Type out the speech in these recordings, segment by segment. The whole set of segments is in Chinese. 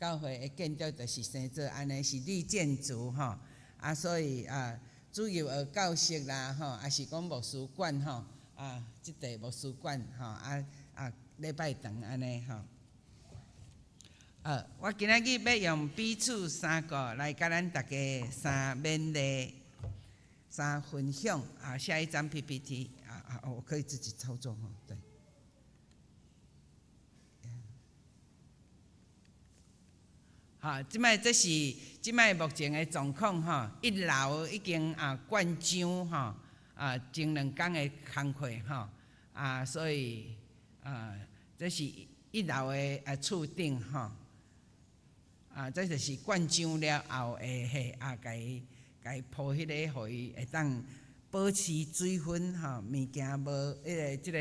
教会的建筑就是生做安尼是绿建筑吼，所以主要学教室啦吼，也是讲牧师馆吼，即块牧师馆吼，礼拜堂安尼吼。我今仔日要用彼此三个来甲咱大家三勉励、三分享下一张 PPT 我可以自己操作吼，对。即摆这是即摆目前的状况吼，一楼已经灌浆吼，前2天的工课吼，所以这是一楼的厝顶吼，这就是灌浆了后的甲伊铺迄个，互伊会当保持水分吼，物件无即个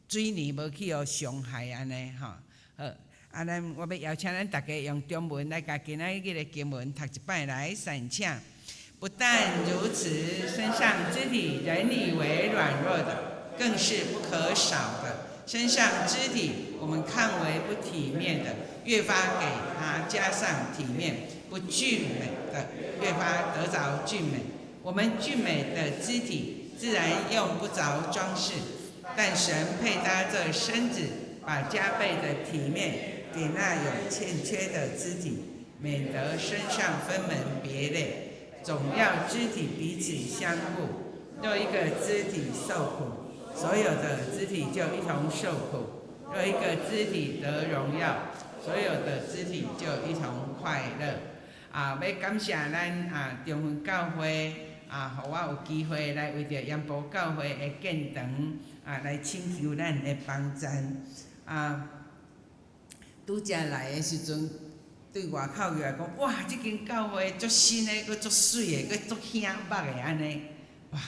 水泥无去伤害安尼吼，好。我要邀请咱大家用中文来甲今仔日的经文读一摆来，闪请。不但如此，身上肢体人以为软弱的，更是不可少的。身上肢体我们看为不体面的，越发给它加上体面；不俊美的，越发得着俊美。我们俊美的肢体自然用不着装饰，但神配搭这身子，把加倍的体面给那有欠缺的肢体，免得身上分门别类。总要肢体彼此相顾。若一个肢体受苦，所有的肢体就一同受苦；若一个肢体得荣耀，所有的肢体就一同快乐。要感谢咱中分教会互我有机会来为着盐埔教会的建堂来请求咱的帮赞。拄则来的时阵，对外口来讲，哇，即间教会足新的，阁足水的，阁足醒目的安尼，哇！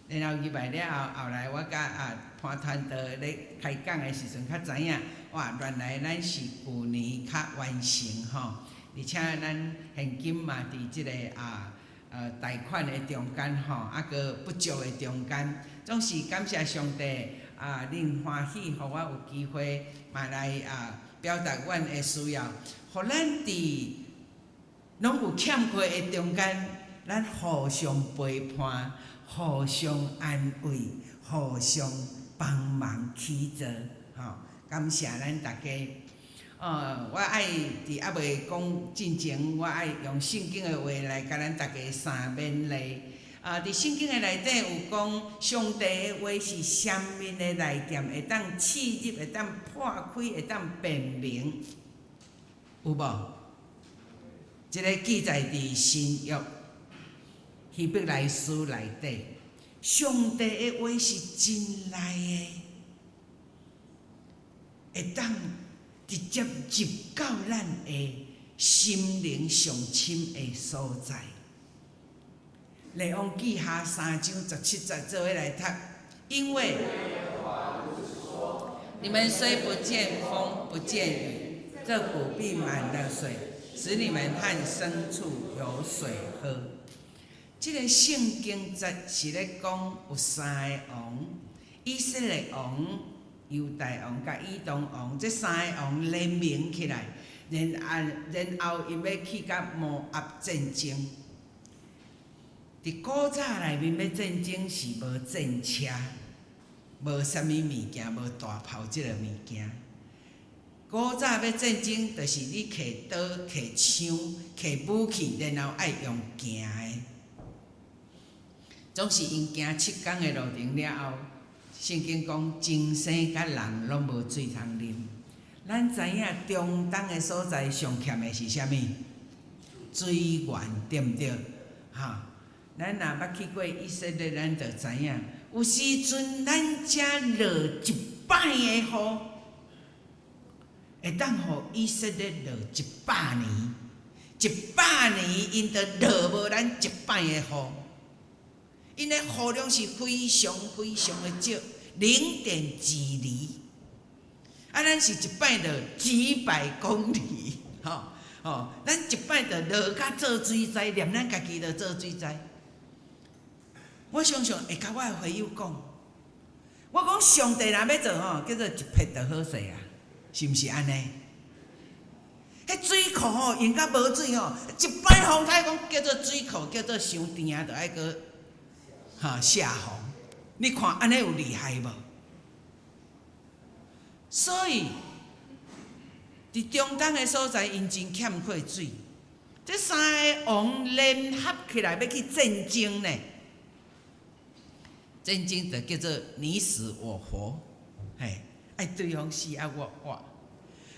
然后入来了后来我甲潘团队咧开讲的时阵，较知影，哇，原来咱是旧年较完成吼，而且咱现金嘛伫即个贷款的中间吼，阁不足的中间，总是感谢上帝恁欢喜，互我有机会嘛来表达阮的需要，互咱伫拢有欠缺的中间，咱互相陪伴，互相安慰，互相帮忙起做，感谢咱大家。我爱伫还袂讲进前，我爱用圣经的话来甲咱大家三勉励。伫圣经的内底有讲，上帝的话是什么的来电，会当刺入，会当破开，会当辨明，有无？这个记载伫新约希伯来书内底，上帝的话是真来的，会当直接入到咱的心灵上深的所在。列王记下3章17节做伙来读，因为你们虽不见风不见雨，这谷必满了水，使你们和牲畜有水喝。这个圣经节是咧讲有3个王，以色列王、犹大王甲以东王，这3个王联名起来，然后因要去甲摩押战争。伫古早内面要战争是无战车，无啥物物件，无大炮即个物件。古早要战争，就是你摕刀、摕枪、摕武器，然后爱用行的。总是因行7天的路程了后，圣经讲精神甲人拢无水通啉。咱知影中东的所在上欠的是啥物？水源，对毋对？咱若捌去过以色列，咱就知影，有时阵咱遮落一摆的雨，会当互以色列落100年，100年因着落无咱一摆的雨，因的雨量是非常非常的少，0.2厘。咱是一摆落几百公里，咱一摆就落甲做水灾，连咱家己就做水灾。我常常会甲我的会友讲，我讲上帝若要做叫做一撇就好势啊，是毋是安尼？迄迄水库吼用甲无水吼，一摆风台讲叫做水库叫做伤甜啊，着爱个下洪。你看安尼有厉害无？所以，伫中东的所在，因真欠缺水。这三个王联合起来要去战争呢，战争就叫做你死我活，嘿，爱对方死啊我活。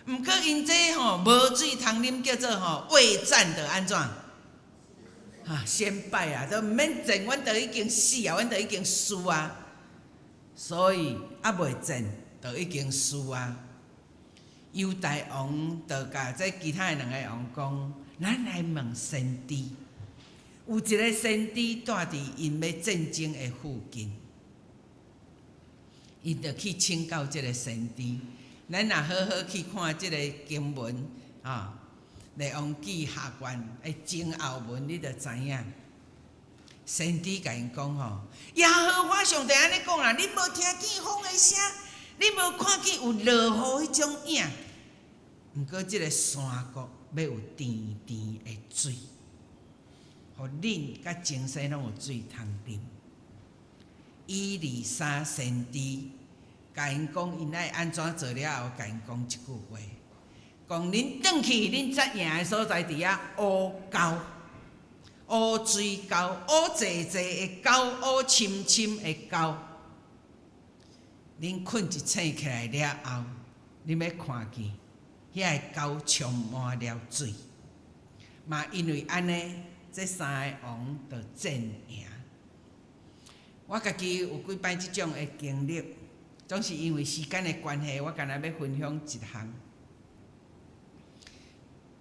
毋过因这无水通啉，叫做未战的安怎？先败啊，都毋免战，阮都已经死啊，阮都已经输啊。所以未战，就已经输啊。犹大王就甲这其他两个王讲。咱来问先知，有一个先知住伫因要战争的附近，伊就去请教这个先知。咱若好好去看这个经文列王记下卷的前后文，你就知影。先知甲因讲耶和华上帝安尼讲啦，你无听见风的声，你无看见有落雨迄种影。毋过即个山谷要有甜甜的水，互恁甲前世拢有水通啉。以利沙先知甲因讲，因爱安怎做了后，甲因讲一句话，讲恁转去恁遮赢的所在，伫遐乌沟、乌水沟、乌济济的沟、乌深深的沟，恁困一醒起来了后，恁要看见。遐个沟充满了水，嘛因为安尼，这三个王就战赢。我家己有几摆即种的经历，总是因为时间的关系，我干那要分享一项。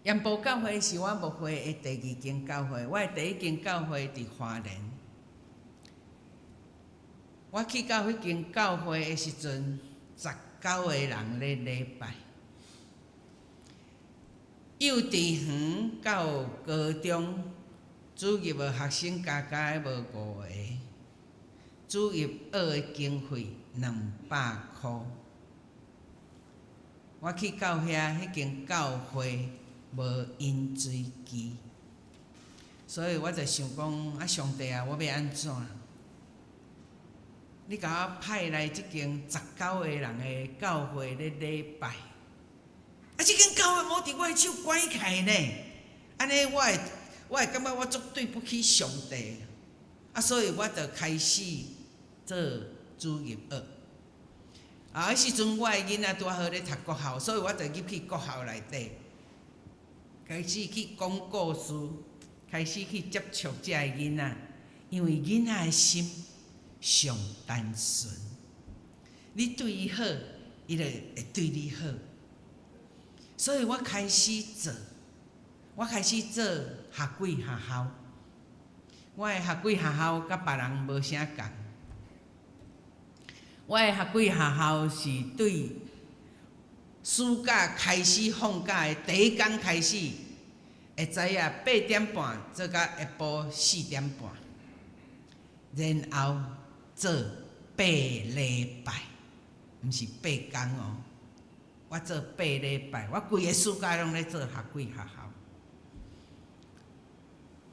盐埔教会是我牧会的第二间教会，我的第一间教会伫花莲。我去到迄间教会的时阵，19个人咧礼拜。幼稚园到高中，主业的学生加加无5个，主业学的经费200块。我去到迄间教会无饮水机，所以我就想讲上帝啊，我要安怎？你甲我派来即间19个人的教会咧礼拜。即间教会无伫我的手关起来呢，安尼我会感觉我足对不起上帝，所以我就开始做主业学。迄时阵我的囡仔拄好咧读国校，所以我就入去国校内底，开始去讲故事，开始去接触遮个囡仔，因为囡仔的心上单纯，你对伊好，伊就会对你好。所以我开始做学鬼学校。我的学鬼学校甲别人无啥共。我的学鬼学校是对暑假开始放假的第一天开始，会知影8点半做到下晡4点半，然后做8礼拜，毋是8天哦。我做8礼拜，我规个暑假拢咧做学鬼学校。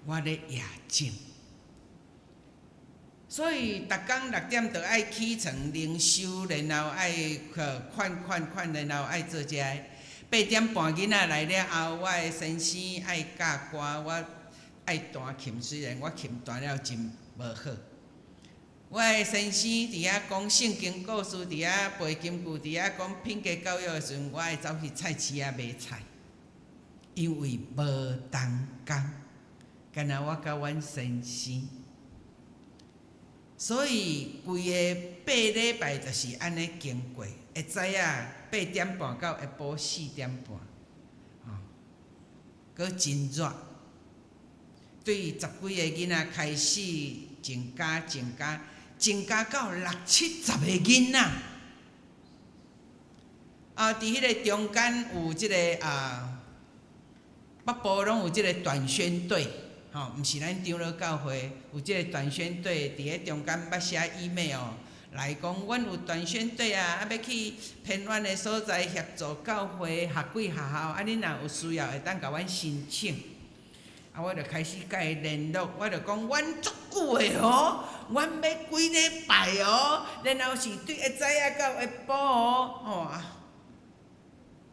我咧夜静，所以逐工6点就爱起床灵修，然后爱款，然后爱做遮个。8点半囡仔来了后，我的先生爱教歌，我爱弹琴，虽然我琴弹了真无好。我的先生伫遐讲圣经故事，伫遐背金句，伫遐讲品格教育的时阵，我会走去菜市仔买菜，因为无同工，干那我甲阮先生，所以规个8礼拜就是安尼经过，会知影8点半到下晡4点半，搁真热，对10几个囡仔开始增加到60、70个囡仔。伫迄个中间有即个北部拢有即个短宣队，毋是咱长老教会有即个短宣队，伫迄中间捌写 email 来讲，阮有团宣队啊，要去偏远的所在协助教会学几学校，恁若有需要，会当甲阮申请。我就开始甲伊联络，我就讲，阮足久的哦，阮要几礼拜哦，然后是对会知影到下晡哦，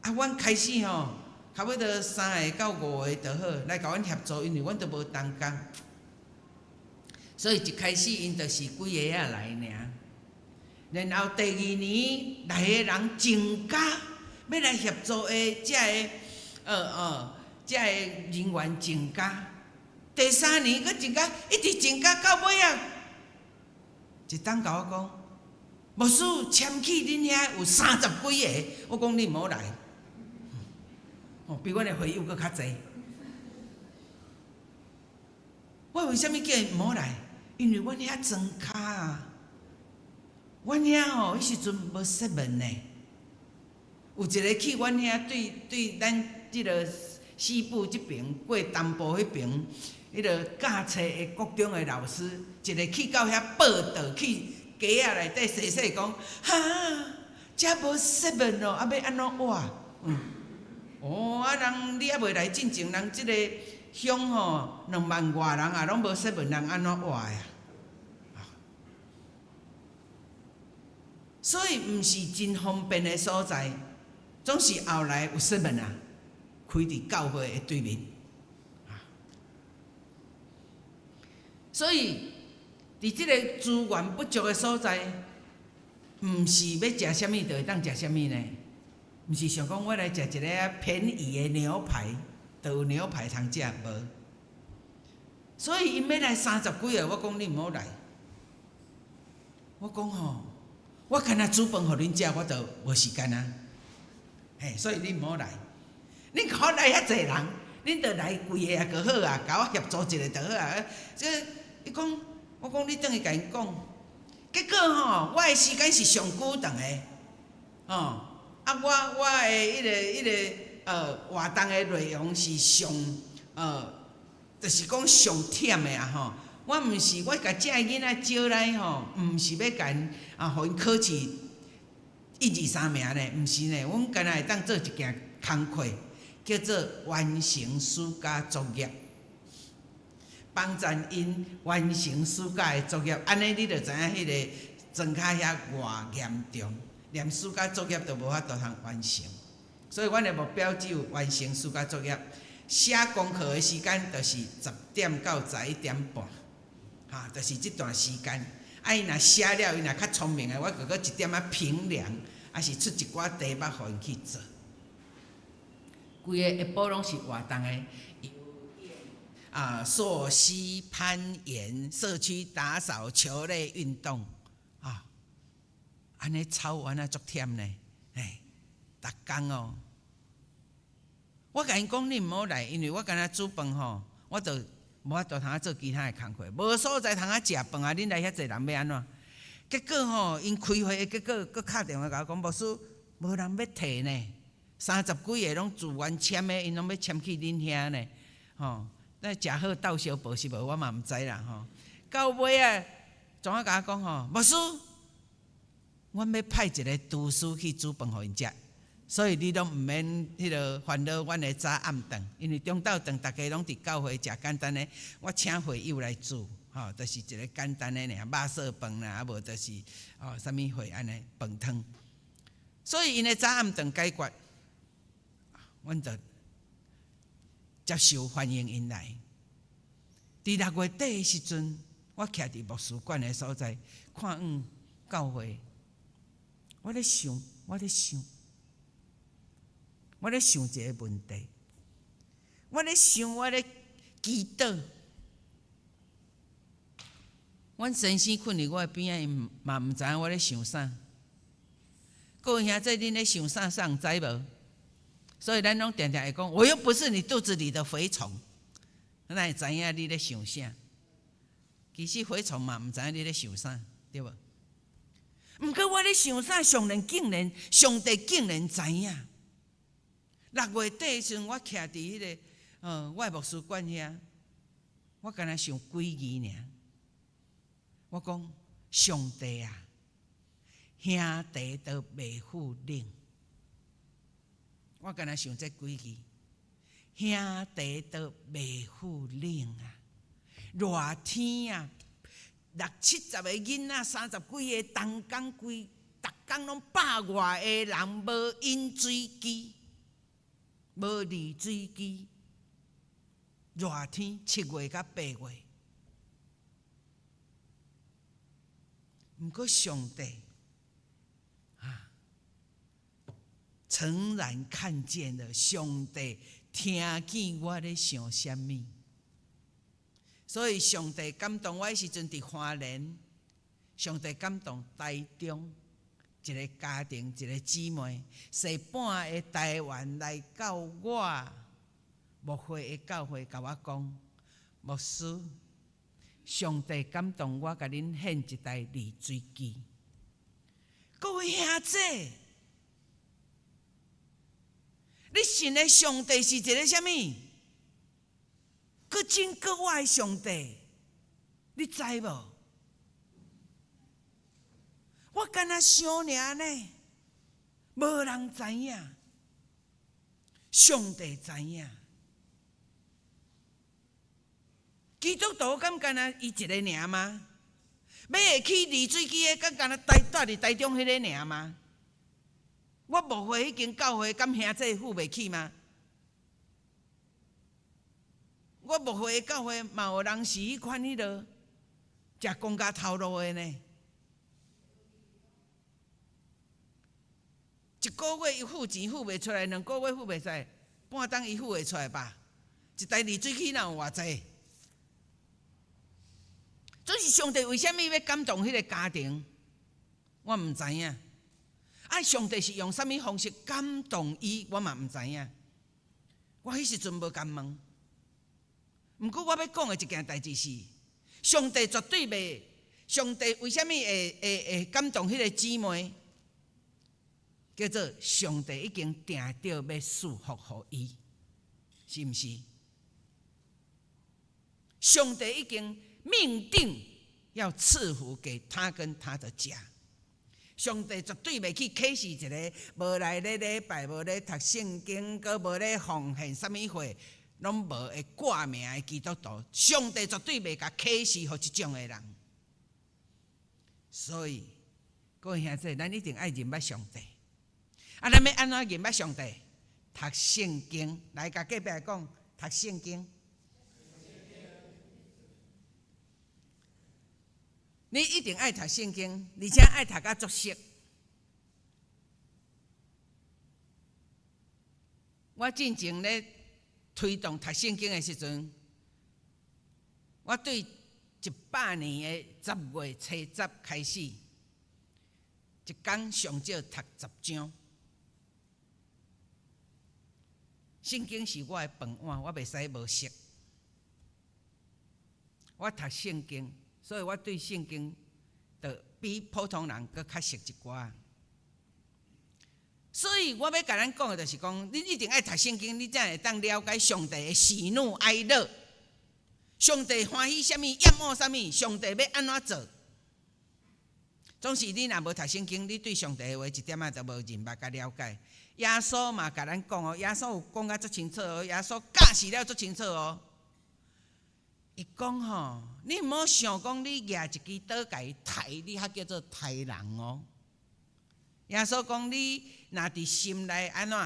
阮开始差不多3个到5个就好，来甲阮协助，因为阮都无同工，所以一开始因就是几个来尔。然后第2年来的人增加，要来协助的这个人员增加。第3年佫增加，一直增加到尾啊，一当甲我讲，牧师签去恁遐有30几个，我讲你毋好来，比阮的会友佫较济。我为虾米叫伊毋好来？因为阮遐装卡啊。阮遐迄时阵无设门呢，有一个去阮遐对咱即个西部即边过东部迄边，迄个教册的国中的老师，一个去到遐报道，去街仔内底细细讲，哈，遮无设门哦，要安怎活？人你还袂来进前，人即个乡2万外人啊，拢无设门，人安怎活呀？所以毋是真方便的所在，总是后来有设门啊，开伫教会的对面。所以伫即个资源不足的所在，毋是要食啥物就会当食啥物呢？毋是想讲我来食一个便宜的牛排，就有牛排通食无？所以因要来30几个，我讲你毋好来。我讲我干那煮饭互恁食，我就无时间啊。所以你毋好来。恁甲我来遐济人，恁就来几个就好啊，甲我协助一个就好啊。伊讲，我讲你转去甲因讲。结果我的时间是上久长的，我的迄个活动的内容是上就是讲上忝的啊我毋是我甲遮个囡仔招来毋是要甲因互因考试1、2、3名呢，毋是呢，阮干那会当做一件工课，叫做完成暑假作业，帮助因完成暑假的作业。安尼你就知影迄个庄卡遐偌严重，连暑假作业都无法度通完成。所以阮的目标只有完成暑假作业，写功课的时间就是10点到11点半。就是即段时间，伊若写了，伊若较聪明的，我佫1点仔评量，还是出一寡题目互因去做。规个下晡拢是活动的，溯溪、攀岩、社区打扫、球类运动，安尼操完啊足忝呢，逐工我甲因讲你毋好来，因为我干那煮饭我就无法度通做其他的工课，无所在通食饭啊！恁来遐济人要安怎？结果因开会的结果，佫敲电话甲我讲，牧师无人要摕呢，30几个拢自愿签的，因拢要签去恁遐呢，那食好斗相报是无？我嘛毋知啦到尾啊，怎啊甲我讲牧师，阮要派一个厨师去煮饭互因食。所以你拢毋免迄落烦恼阮的早暗顿，因为中昼顿大家拢伫教会食简单的，我请会友来煮，就是一个简单的尔，肉燥饭啦，无就是啥物会安尼饭汤。所以因的早暗顿解决，阮就接受欢迎因来。伫6月底的时阵，我徛伫牧师馆的所在，看教会，我咧想一个问题，我咧祈祷。阮先生困伫我的边仔，伊嘛毋知影我咧想啥。各位兄弟，恁咧想啥？啥毋知无？所以咱拢常常会讲，我又不是你肚子里的蛔虫，咱会知影你咧想啥？其实蛔虫嘛毋知影你咧想啥，对无？毋过我咧想啥？上帝竟然知影。6月底的时阵，我徛伫迄个我的牧师馆遐，我敢若想几字尔。我讲上帝啊，兄弟都袂负冷。我敢若想这几句，兄弟都袂负冷啊！热天啊，60、70个囡仔，30几个，同工拢100外个人，无饮水机，无滤水机。热天7月到8月，毋过上帝诚然看见了，上帝听见我咧想啥物，所以上帝感动我的时阵伫花莲，上帝感动台中一个家庭一个姊妹，西半个台湾来到我牧会的教会，甲我讲，牧师，上帝感动我，甲恁献一台滤水机。各位兄姐，你信的上帝是一个啥物？佫真佫我的上帝，你知无？我敢若想尔呢，无人知影，上帝知影。基督徒敢敢若伊一个尔吗？买会起滤水机的，敢敢若住伫台中迄个尔吗？我牧会迄间教会，敢兄弟付袂起吗？我牧会的教会嘛有人是迄款迄落食公家头路的呢。一个月伊付钱付袂出来，2个月付袂出来，半当伊付会出来吧？一台滤水器哪有偌济？这是上帝为什么要感动迄个家庭？我毋知影。上帝是用什么方式感动伊？我嘛毋知影。我迄时阵无敢问。毋过我要讲的一件代志是，上帝绝对袂。上帝为什么会感动迄个姊妹？叫做上帝已经定着要赐福予伊，是毋是？上帝已经命定要赐福给他跟他的家。上帝绝对袂去启示一个无来咧礼拜、无咧读圣经、佮无咧奉献啥物会，拢无会挂名的基督徒。上帝绝对袂甲启示予即种的人。所以，各位兄弟，咱一定爱认捌上帝。咱要安怎认捌上帝？读圣经，来甲隔壁讲，读圣经。你一定爱读圣经，而且爱读甲足熟。我进前咧推动读圣经的时阵，我对100年的10月初10开始，一天上少读10章。圣经是我的饭碗，我袂使无熟。我读圣经，所以我对圣经就比普通人佫较熟一寡。所以我要甲咱讲的就是讲，你一定爱读圣经，你才会当了解上帝的喜怒哀乐。上帝欢喜啥物，厌恶啥物，上帝要安怎做？总是你若无读圣经，你对上帝的话一点仔都无认捌甲了解。耶稣嘛，甲咱讲哦，耶稣有讲甲足清楚哦，耶稣教示了足清楚哦。伊讲吼，你毋好想讲你举一支刀甲伊杀，你还叫做杀人哦。耶稣讲你若伫心内安怎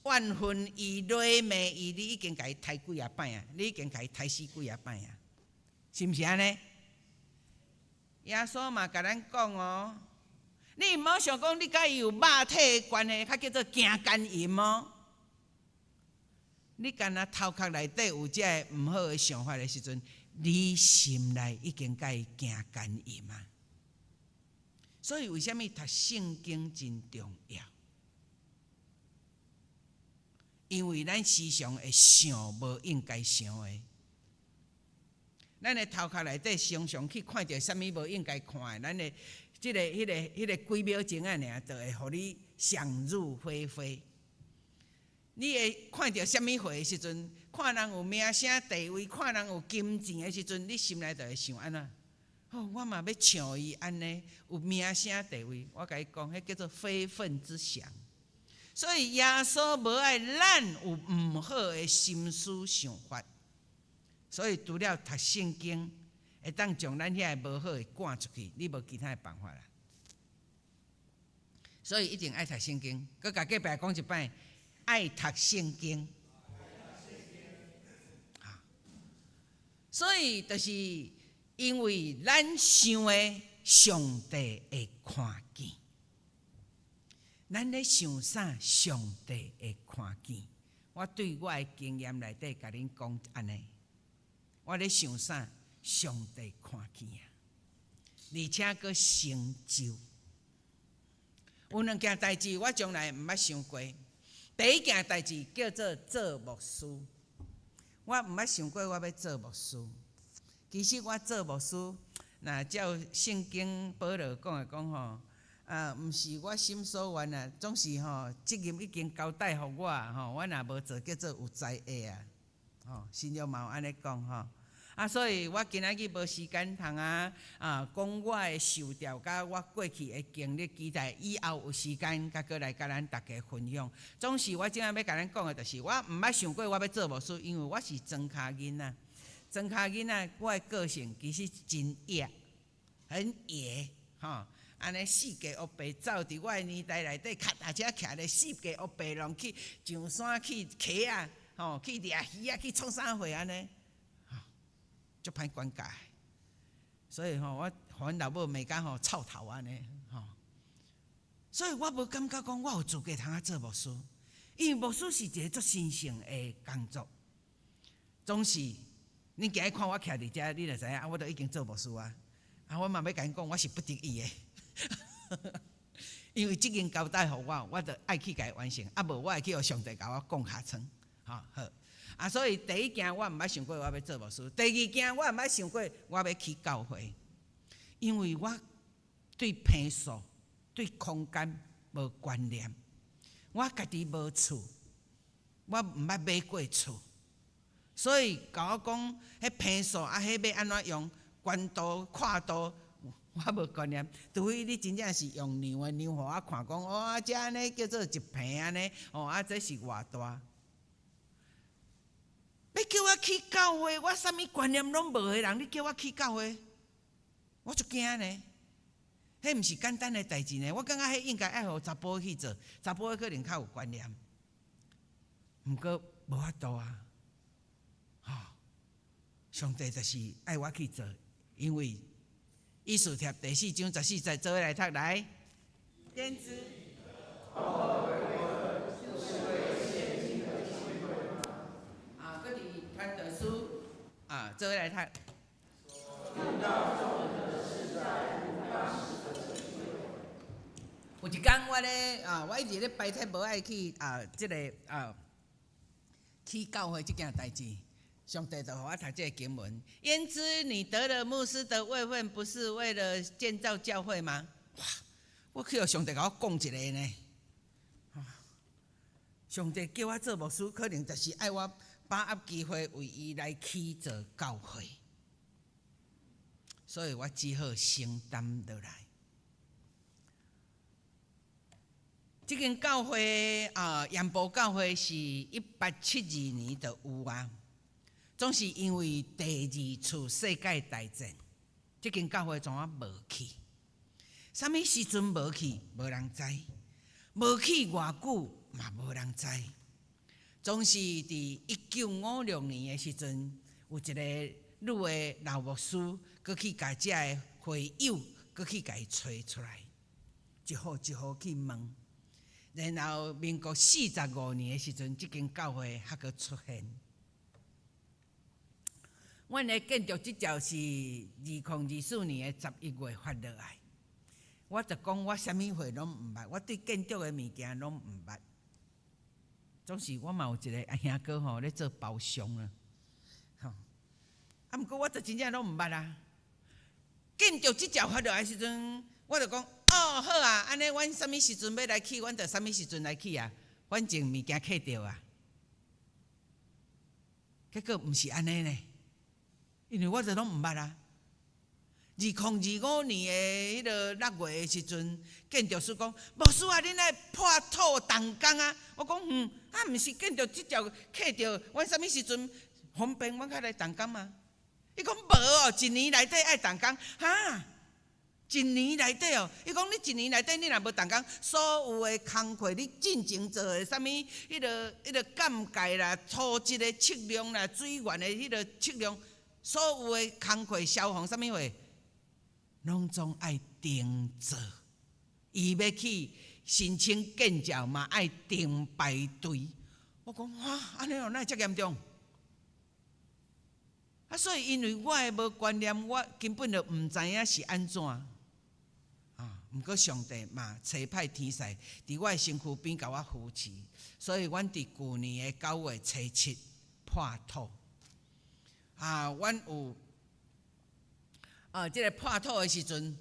怨恨伊、谄媚伊，你已经甲伊杀几啊摆啊，你已经甲伊杀死几啊摆啊，是毋是安尼？耶稣嘛甲咱讲哦。你毋好想讲，你甲伊有肉体的关系，较叫做行奸淫哦。你敢若头壳内底有这毋好的想法的时阵，你心内已经甲伊行奸淫啊。所以为什么读圣经真重要？因为咱时常会想无应该想的，咱的头壳内底常常去看到啥物无应该看的，咱的。迄个几秒钟啊，尔就会互你想入非非。你会看到啥物货的时阵，看人有名声地位，看人有金钱的时阵，你心内就会想安怎？我嘛要像伊安尼有名声地位。我甲伊讲，迄叫做非分之想。所以耶稣无爱咱有毋好的心思想法，所以除了读圣经，会当将咱遐无好的赶出去，你无其他的办法啦。所以一定爱读圣经。佮甲隔壁讲一摆，爱读圣经。所以就是因为咱想的，上帝会看见。咱咧想啥，上帝会看见。我对我的经验内底，甲恁讲安尼，我咧想啥，上帝看见啊，而且佫成就。有两件代志，我从来毋捌想过。第一件代志叫做牧师，我毋捌想过我要做牧师。其实我做牧师，若照圣经保罗讲的讲吼。毋是我心所愿啊，总是责任已经交代互我我若无做，叫做有灾厄啊。新约嘛有安尼讲所以我今仔日无时间通讲我的受调，甲我过去的经历，期待以后有时间，甲过来甲咱大家分享。总是我今仔要甲咱讲的，就是我毋捌想过我要做牧师，因为我是庄脚囡仔。庄脚囡仔，我的个性其实真野，很野安尼四界乌白走伫我的年代内底，脚踏车徛咧四界乌白浪去上山去溪啊，去掠鱼啊，去创啥货安尼，足歹管教。所以我阮老母骂甲臭头安尼所以我无感觉讲我有资格通做牧师，因为牧师是一个足神圣的工作。总是恁今日看我徛伫遮，你就知影我都已经做牧师啊。我嘛要甲恁讲，我是不得已的。因为责任交代互我，我就爱去甲伊完成，无我会去互上帝甲我讲下床，好。所以第一件我毋捌想过我要做牧师，第二件我毋捌想过我要去教会，因为我对坪数、对空间无观念，我家己无厝，我毋捌买过厝，所以甲我讲迄坪数迄要安怎用，宽度、闊度。我无观念，除非你真正是用量的量，互我看讲，这安尼叫做一坪安尼，这是偌大。要叫我去教会，我啥物观念拢无的人，你叫我去教会，我足惊呢。迄毋是简单的代志呢。我感觉迄应该爱互查甫去做，查甫可能较有观念，毋过无法度啊。上帝就是爱我去做，因为。以斯帖第4章14节，做伙来读来。天知。各地传道书做伙来读。有一天我咧我一直咧拜托无爱去即个去教会即件代志。上帝就互我读这个经文，焉知你得了牧师的位分，不是为了建造教会吗？哇！我去互上帝甲我讲一个呢。上帝叫我做牧师，可能就是爱我把握机会为伊来起造教会，所以我只好承担落来。这间教会盐埔教会是1872年就有啊。总是因为第2次世界大战，这间教会怎无去？啥物时阵无去？无人知。无去偌久嘛无人知。总是伫1956年的时阵，有一个女的老牧师，佮去甲这个会友，佮去甲伊找出来，一户一户去问。然后民国45年的时阵，这间教会还佮出现。阮的建筑执照是2024年的11月发落来，我就讲我啥物货拢毋捌，我对建筑的物件拢毋捌。总是我嘛有一个兄哥咧做包商毋过我就真正拢毋捌啊。建筑执照发落来时阵，我就讲好啊，安尼阮啥物时阵要来去，阮就啥物时阵来去啊，反正物件客着啊。结果毋是安尼呢。因为我就拢毋捌啊， 2025年的迄个6月的时阵，建筑师讲：牧师啊，恁爱破土动工啊！我讲啊，毋是建筑即条客着，阮啥物时阵方便，阮较来动工嘛？伊讲无哦，一年内底爱动工哈。一年内底哦，伊讲你一年内底你若无动工，所有的工课你进前做的啥物，迄个灌溉啦、土质的测量啦、水源的迄个测量，所有的工课、消防啥物话，拢总爱定做。伊要去申请建造嘛，爱定排队。我讲哇，安尼哦，哪会遮严重？啊，所以因为我的无观念，我根本就毋知影是安怎。毋过上帝嘛，差派天使伫我的身躯边，甲我扶持，所以阮伫旧年的9月初7破土。阮有即个破土的时阵，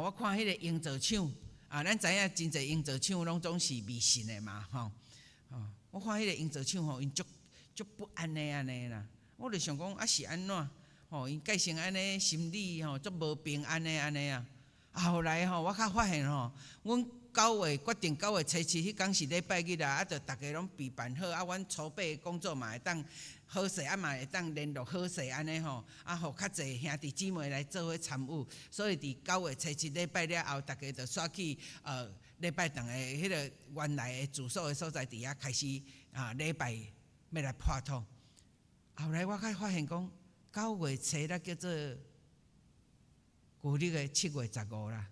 我看迄个营造厂，咱知影真侪营造厂拢总是迷信的嘛，吼。我看迄个营造厂吼，因足不安尼安尼啦。我就想讲，是安怎？吼，因改成安尼，心里吼足无平安的安尼啊。后来吼，我较发现吼，阮决定9月初7迄天是礼拜日啊，就大家拢备办好，阮筹备工作嘛会当好势，嘛会当联络好势安尼吼，互较侪兄弟姊妹来做伙参与。所以伫9月初7礼拜了后，大家就刷去礼拜堂的迄个原来的住所的所在伫遐开始礼拜要来破土。后来我才发现讲9月初啦叫做旧历的7月15啦，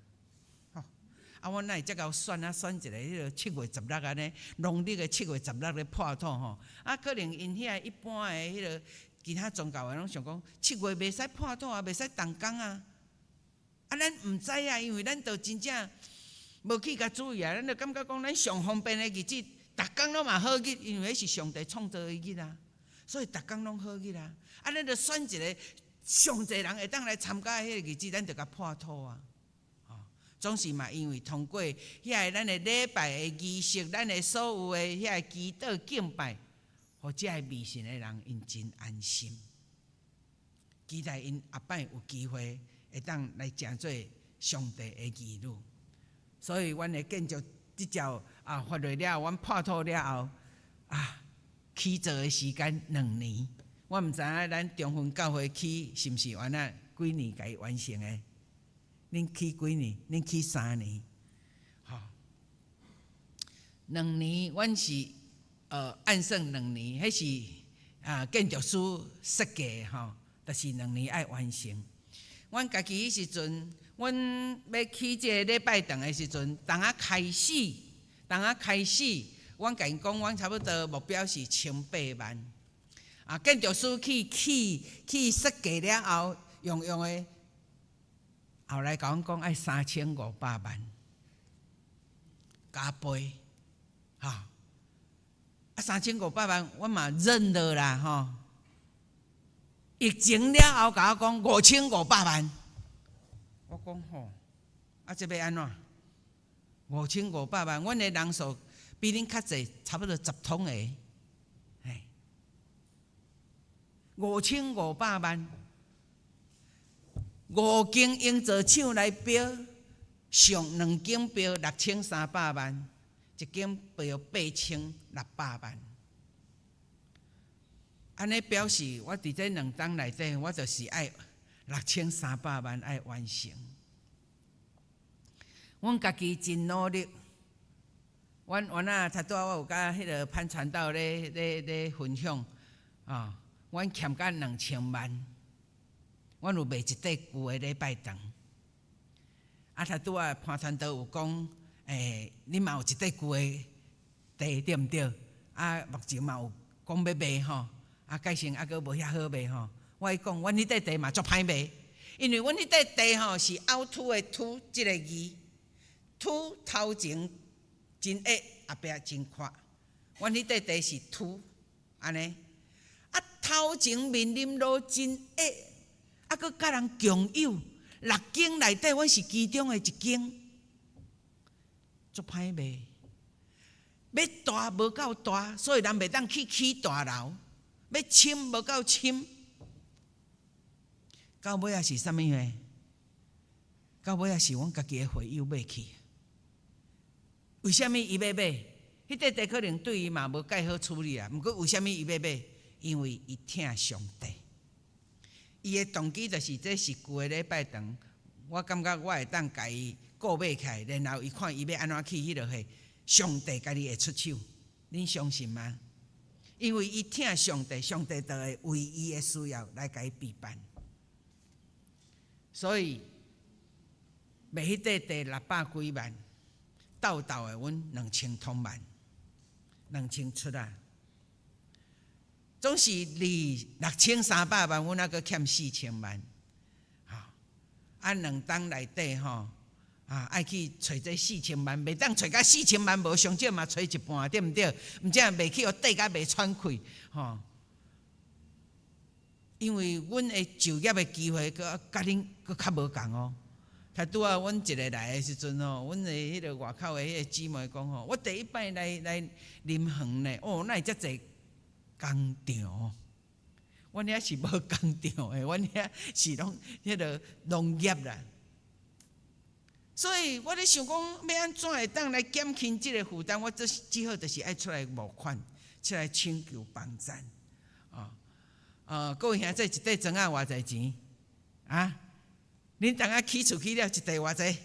我哪会遮够选一个迄个7月16安尼，农历的7月16咧破土吼。可能因遐一般的迄个其他宗教的拢想讲7月袂使破土啊，袂使动工啊。咱毋知啊，因为咱都真正无去甲注意啊，咱就感觉讲咱上方便的日子，逐工拢嘛好日，因为迄是上帝创造的日啊，所以逐工拢好日啊。咱就选一个。上侪人会当来参加迄个日子，咱就甲破土啊！总是嘛，因为通过遐个咱的礼拜的仪式，咱的所有的遐个祈祷敬拜，互遮个迷信的人因真安心，期待因后摆有机会会当来成做上帝的儿女。所以，阮会建筑即条发落了，阮破土了后起造的时间2年。我毋知影咱中分教会起是毋是原来几年甲伊完成的？恁起几年？恁起3年。2年，阮是按算2年，迄是建筑师设计的吼，就是2年爱完成。阮家己迄时阵，阮要起这个礼拜堂的时阵，当开始，阮甲因讲，阮差不多目标是18万。建筑师去设计了后，用的，后来甲阮讲爱3500万加倍，3500万，我嘛认了啦吼。疫情了后，甲我讲5500万，我讲吼，这要安怎？5500万，阮的人数比恁较济，差不多10通个。5500万，5间营造厂来标，上2间标6300万，一间标8600万。安尼表示我伫这2档内底，我就是爱6300万爱完成。阮家己真努力。阮头拄我有甲迄个潘传道咧分享阮欠甲2000万，阮有卖一块旧的礼拜堂。头拄潘传道有讲，你嘛有一块旧的地对毋对？目前嘛有讲要卖吼，改成阁无遐好卖吼。我讲，阮迄块地嘛足歹卖，因为阮迄块地吼是凹凸的凸即个字，凸头前真矮，后壁真宽。阮迄块地是凸安尼。头前面临路真矮，阁甲人共有6间内底，阮是其中的1间，足歹卖。要大无够大，所以人袂当去起大楼；要深无够深，到尾也是啥物货？到尾也是阮家己的会友买去。为什么伊要买？迄块地可能对伊嘛无介好处理啊。毋过为什么伊要买？因为伊疼上帝。伊的动机就是这是旧的礼拜堂，我感觉我会当甲伊顾买起来，然后伊看伊要安怎去迄落去，上帝家己会出手。恁相信吗？因为伊疼上帝，上帝就会为伊的需要来甲伊陪伴。所以卖迄块地600几万，斗的阮2000多万，2000出啊。总是离6300万，阮还阁欠4000万。2档内底爱去找这4000万，袂当找到4000万，无上少嘛找一半，对毋对？毋则袂去，互底甲袂喘气因为阮的就业的机会，甲恁佫较无共哦。才拄啊，阮一个来的时阵阮的迄个外口的迄个姊妹讲我第一摆来临园呢，哪会遮济工场？阮遐是无工场的，阮遐是拢迄个农业啦。所以我咧想讲，要安怎会当来减轻即个负担？我只好就是爱出来募款，出来请求帮赞。各位兄弟，一块砖仔偌济钱啊？恁当下起厝起了一块偌济？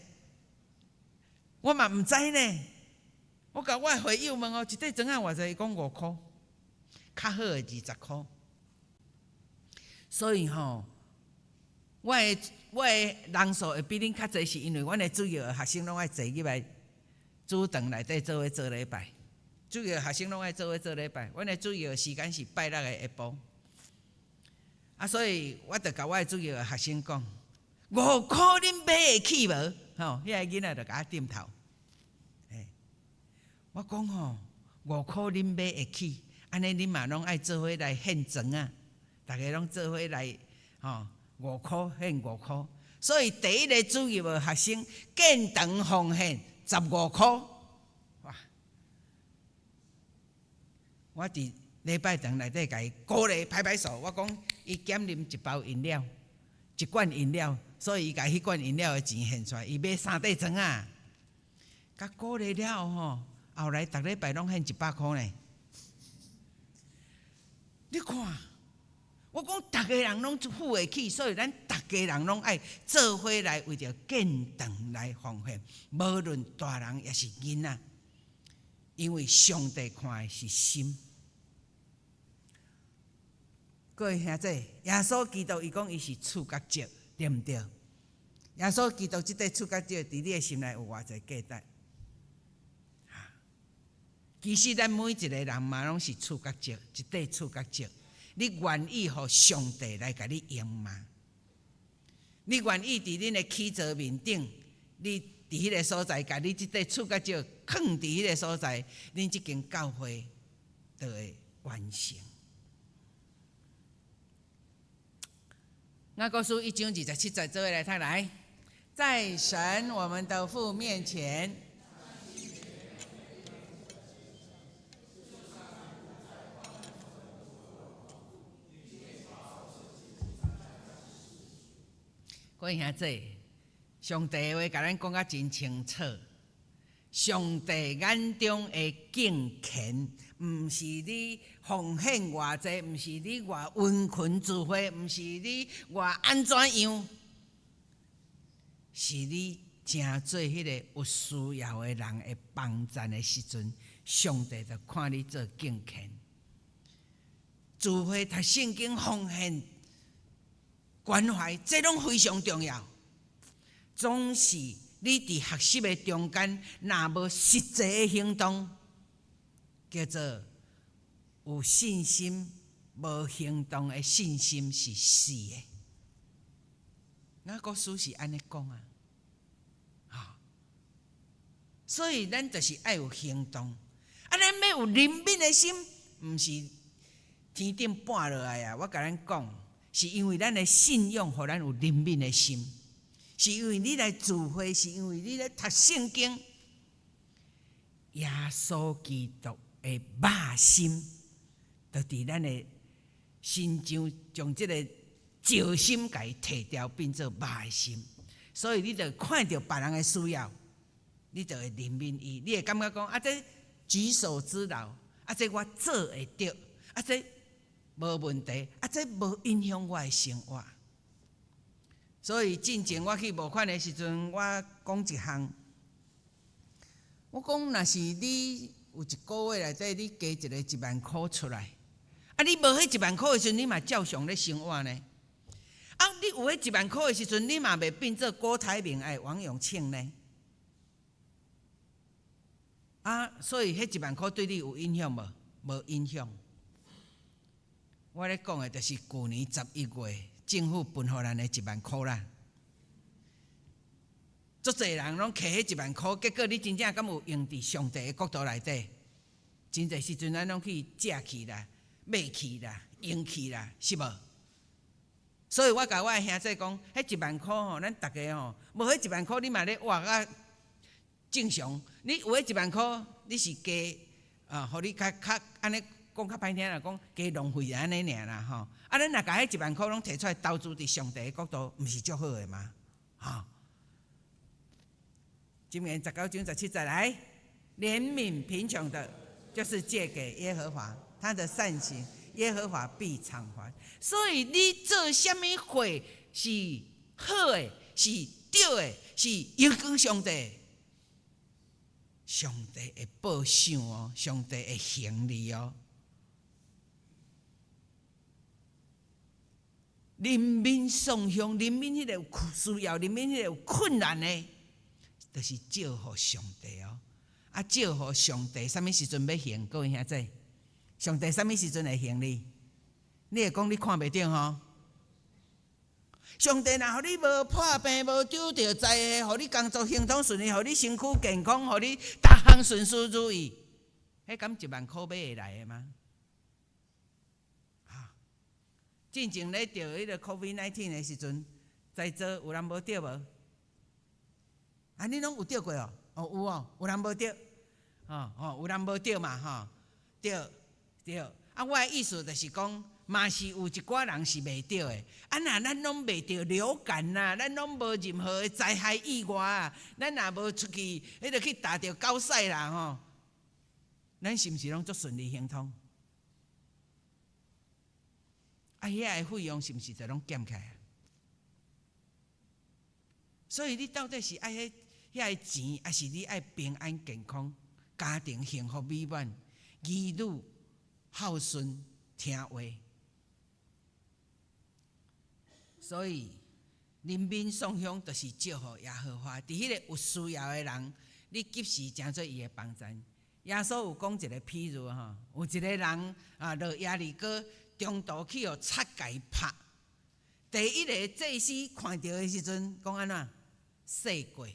我嘛毋知呢。我甲我的会友问一块砖仔偌济？伊讲5块，较好的20块。所以我的人数会比恁较济，是因为阮的主要的学生拢爱坐入来主堂内底做伙做礼拜。主要学生拢爱做伙做礼拜，阮的主要时间是拜六的下晡。所以我就甲我的主要的学生讲：5块恁买会起无？迄个囡仔就甲我点头。我讲5块恁买会起，安尼恁嘛拢爱做伙来献砖啊！大家拢做伙来5块献5块。所以第一个主要的学生建堂奉献15块。哇！我伫礼拜堂内底甲伊鼓励拍拍手，我讲伊减啉1包饮料，1罐饮料，所以伊甲迄罐饮料的钱献出来，伊买3块砖啊。甲鼓励了后来逐礼拜拢献100块呢。你看，我讲逐个人拢付会起，所以咱逐个人拢爱做伙来为着建堂来奉献，无论大人也是囡仔，因为上帝看的是心。各位兄弟，耶稣基督伊讲伊是触角石，对毋对？耶稣基督即块触角石，伫你的心内有偌济价值？其实咱每一个人嘛，拢是触角石，一块触角石。你愿意互上帝来甲你用吗？你愿意伫恁的起座面顶，你伫迄个所在，甲你即块触角石放伫迄个所在，恁即间教会就会完成。雅各书1章27节，做伙来读来，在神我们的父面前，各位兄弟，上帝的话甲咱讲甲真清楚。上帝眼中的敬虔，毋是你奉献偌济，毋是你偌温群聚会，毋是你偌安怎样，是你真做迄个有需要的人的帮赞的时阵，上帝就看你做敬虔。聚会读圣经奉献关怀，这拢非常重要。总是你伫学习的中间，若无实际的行动，叫做有信心，无行动的信心是死的。雅各书是安尼讲所以咱就是爱有行动。咱要有灵敏的心，毋是天顶пад落来啊！我甲咱讲，是因为咱的信仰，互咱有灵敏的心。是因为你来聚会，是因为你来读圣经，耶稣基督的肉心，就伫咱的心上将这个石心甲伊摕掉，变做肉的心。所以你就看到别人的需要，你就会怜悯伊，你会感觉讲啊，这举手之劳，啊，这我做会到，啊，这无问题，啊，这无影响我的生活。所以进前我去募款的时阵，我讲一项，我讲若是你有一个月内底你加一个10000块出来，啊，你无迄10000块的时阵，你嘛照常咧生活呢？啊，你有迄10000块的时阵，你嘛袂变做郭台铭爱王永庆呢？啊，所以迄10000块对你有影响无？无影响。我咧讲的就是去年11月政府分予咱的10000块啦。足侪人拢摕迄10000块，结果你真正敢有用伫上帝的角度内底？真侪时阵咱拢去借去啦、买去啦、用去啦，是无？所以我甲我的兄弟讲，迄10000块吼，咱大家吼，无迄10000块，你嘛咧活啊正常。你有迄10000块，你是加互你较安尼讲较歹听啦，讲加浪费安尼尔啦吼。啊，咱若甲迄10000块拢摕出来投资伫上帝的角度，毋是足好诶吗？吼。箴言19章17节来，怜悯贫穷的，就是借给耶和华，他的善行，耶和华必偿还。所以你做什么货是好的，是对的，是荣光上帝，上帝会报赏哦，上帝会行你哦。人民送向，人民迄个有需要，人民迄个有困难的。就是照互上帝哦，啊，照互上帝，什么时阵要行？各位兄弟，上帝什么时阵会行你？你会讲你看袂到吼？上帝若互你无破病、无丢着灾的，互你工作行通顺利，互你身躯健康，互你逐项顺遂如意，迄敢10000块买会来的吗？进前咧着迄个 COVID-19 的时阵，在座有人无着无？啊，你拢有着过哦？哦，有哦，有人无着？有人无着嘛？着。啊，我的意思就是讲，嘛是有一寡人是袂着的。啊，若咱拢袂着流感啦，咱拢无任何的灾害意外啊，咱若无出去，迄个去打着狗屎啦吼，咱是毋是拢足顺利行通？啊，遐个费用是毋是就拢减起来？所以你到底是爱遐个钱，还是你爱平安健康、家庭幸福美满、儿女孝顺听话？所以人民送香就是祝福耶和华，伫迄个有需要的人，你及时成做伊的帮助。耶稣有讲一个譬如吼，有一个人落耶利哥中途去互贼甲伊拍，第一个祭司看到的时阵讲安怎？洗过。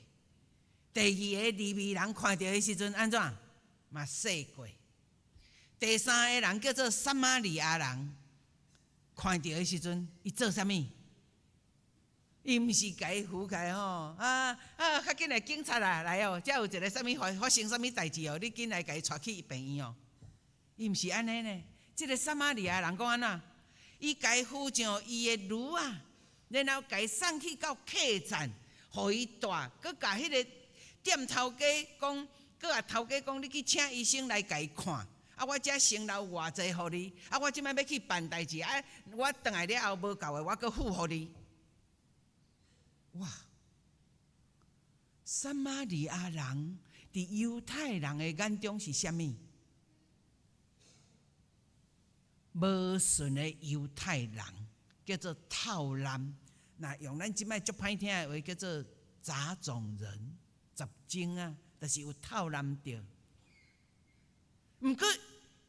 第二个利未人看到的时阵安怎？嘛洗过。第三个人叫做撒玛利亚人，看到的时阵，伊做啥物？伊毋是甲伊扶起吼，较紧来警察啦，来哦，遮有一个啥物发生啥物代志哦，你紧来甲伊带去病院哦。伊毋是安尼呢，即个撒玛利亚人讲安怎？伊甲伊扶上伊的驴啊，然后甲伊送去到客栈。互伊带，佮甲迄个店头家讲，佮甲头家讲，你去请医生来甲伊看。啊，我遮先留偌济互你，啊，我即摆要去办代志，啊，我转来了后无够的，我佮付互你。哇！撒玛利亚人伫犹太人的眼中是啥物？无顺的犹太人，叫做套滥。那用咱即摆足歹听的话，叫做杂种人、杂种啊，就是有套滥着。毋过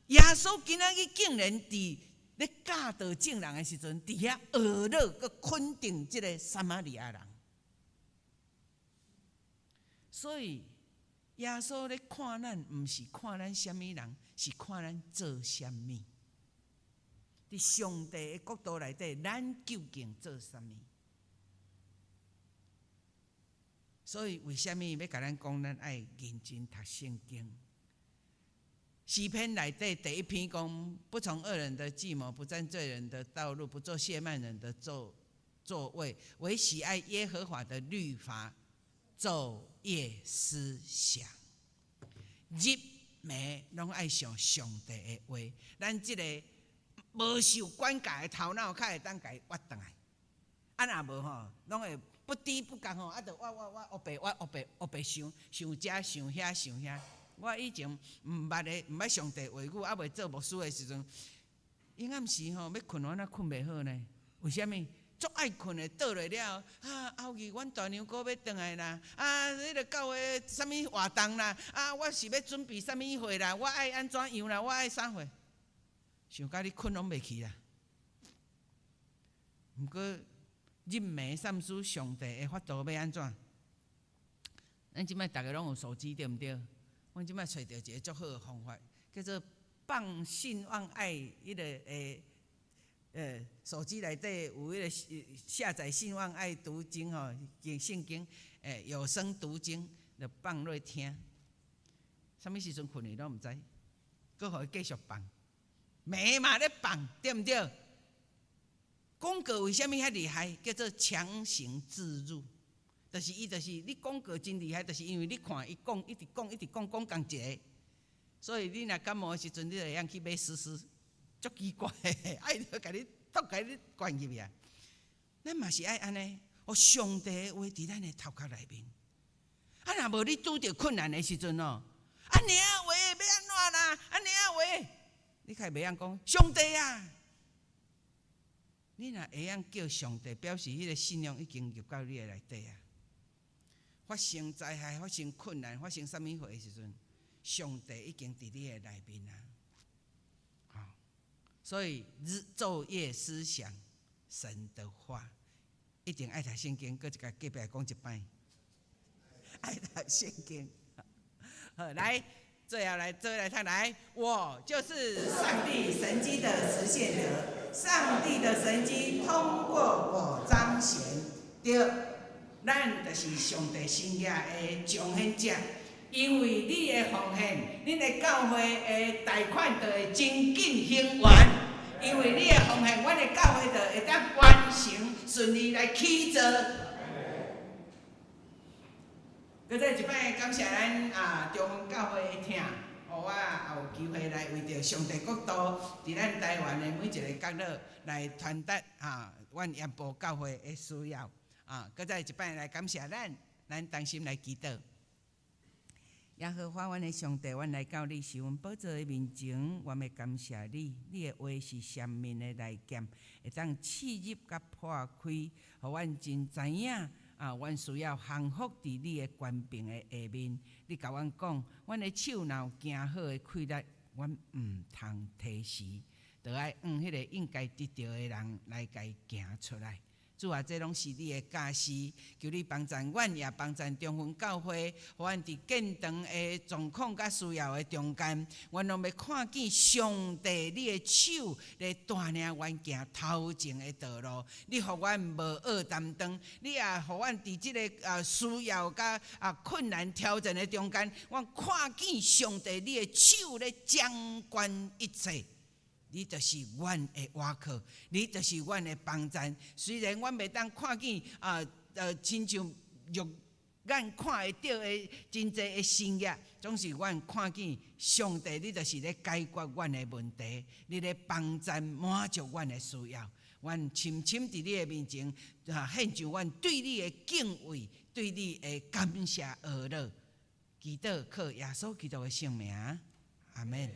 耶稣今仔日竟然伫咧教导正人的时阵，伫遐学乐佮肯定即个撒玛利亚人。所以耶稣咧看咱，毋是看咱什么人，是看咱做什么。伫上帝的角度内底，咱究竟做什么？所以为什么要甲咱讲，咱爱认真读圣经？诗篇内底第一篇讲，不从恶人的计谋，不占罪人的道路，不做亵慢人的座位，唯喜爱耶和华的律法，昼夜思想。日暝拢爱想上帝的话，咱即个无受管教的头脑，较会当家挖倒来。若无吼，拢会不知不觉吼，就我黑白想遮想遐想遐。我以前毋捌上帝话语，未做牧师的时阵，阴暗时吼要困，我困袂好呢？为什么？足爱困的，倒来了后日阮大娘哥要转来啦，迄个教会啥物活动啦，我是要准备啥物会啦，我爱安怎样啦，我爱啥会，想甲你困拢袂去啦。毋过日暝三思上帝的法度要安怎？咱即摆大家拢有手机对毋对？阮即摆找到一个足好的方法，叫做放信望爱迄个手机内底有迄个下载信望爱读经吼，圣经有声读经，就放落听。什么时阵困去拢毋知，搁互伊继续放，暝嘛咧放，对毋对？广告为什么遐厉害？叫做强行置入，就是你广告真厉害，就是因为你看伊讲，一直讲共一个，所以你若感冒的时阵，你就会用去买试试。足奇怪的，爱着甲你灌入去啊！咱嘛是爱安尼，互上帝的话伫咱的头壳内面。若无你拄着困难的时阵哦，娘话要安怎啦？娘话，你较袂晓讲上帝啊！你若会晓叫上帝，表示迄个信仰已经入到你的内底啊。发生灾害、发生困难、发生啥物货的时阵，上帝已经伫你的内面啊。所以昼夜思想神的话，一定爱读圣经。搁一个隔壁讲一摆，爱读圣经。好，来，最后来看来，我就是上帝神迹的实现者。上帝的神迹通过我彰显。对，咱就是上帝心意的彰显者。因为你的奉献，恁的教会的贷款就会真紧还完。因为你的奉献，阮的教会就会当完成顺利来起造。搁再一摆感谢咱中文教会的听，互我也有机会来为着上帝国度，伫咱台湾的每一个角落来传达阮盐埔教会的需要。搁再一摆来感谢咱同心来祈祷。耶和华阮的上帝，阮来到你是阮宝座的面前，阮要感谢你。你的话是善面的来剑，会当刺入甲破开，互阮真知影阮需要降服伫你的权柄的下面。你甲阮讲，阮的手若有行好的气力，阮毋通提示，就爱迄个应该得到的人来甲伊行出来。主啊，这拢是你的家事，求你帮助阮，也帮助中分教会，互阮伫建堂的状况甲需要的中间，阮拢要看见上帝你的手来带领阮行头前的道路。你互阮无恶担当，你也互阮伫即个需要甲困难挑战的中间，阮看见上帝你的手咧掌管一切。你就是阮的倚靠，你就是阮的帮助。虽然阮袂当看见亲像肉眼看会到的真济的新业，总是阮看见上帝，你就是咧解决阮的问题，你咧帮助满足阮的需要。阮深深伫你的面前，献上阮对你的敬畏，对你的感谢而乐。祈祷靠耶稣基督的圣名，阿门。